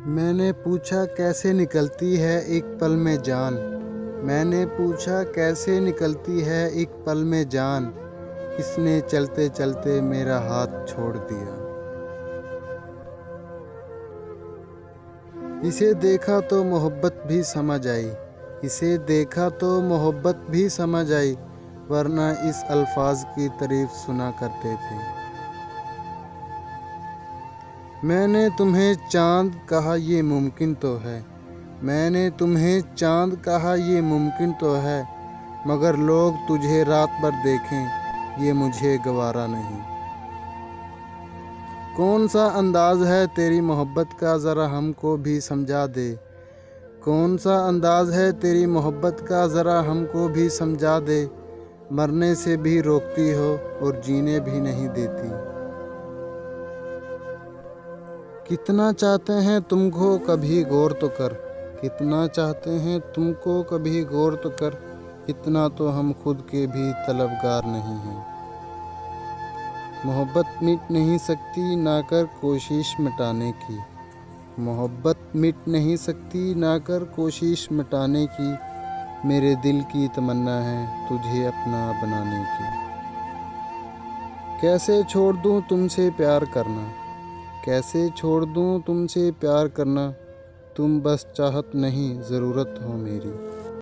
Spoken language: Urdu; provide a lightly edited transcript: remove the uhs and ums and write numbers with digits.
میں نے پوچھا کیسے نکلتی ہے ایک پل میں جان، میں نے پوچھا کیسے نکلتی ہے ایک پل میں جان، اس نے چلتے چلتے میرا ہاتھ چھوڑ دیا۔ اسے دیکھا تو محبت بھی سمجھ آئی، اسے دیکھا تو محبت بھی سمجھ آئی، ورنہ اس الفاظ کی تعریف سنا کرتے تھے۔ میں نے تمہیں چاند کہا یہ ممکن تو ہے، میں نے تمہیں چاند کہا یہ ممکن تو ہے، مگر لوگ تجھے رات بھر دیکھیں یہ مجھے گوارا نہیں۔ کون سا انداز ہے تیری محبت کا ذرا ہم کو بھی سمجھا دے، کون سا انداز ہے تیری محبت کا ذرا ہم کو بھی سمجھا دے، مرنے سے بھی روکتی ہو اور جینے بھی نہیں دیتی۔ کتنا چاہتے ہیں تم کو کبھی غور تو کر، کتنا چاہتے ہیں تم کو کبھی غور تو کر، اتنا تو ہم خود کے بھی طلبگار نہیں ہیں۔ محبت مٹ نہیں سکتی نہ کر کوشش مٹانے کی، محبت مٹ نہیں سکتی نہ کر کوشش مٹانے کی، میرے دل کی تمنا ہے تجھے اپنا بنانے کی۔ کیسے چھوڑ دوں تم سے پیار کرنا، کیسے چھوڑ دوں تم سے پیار کرنا، تم بس چاہت نہیں ضرورت ہو میری۔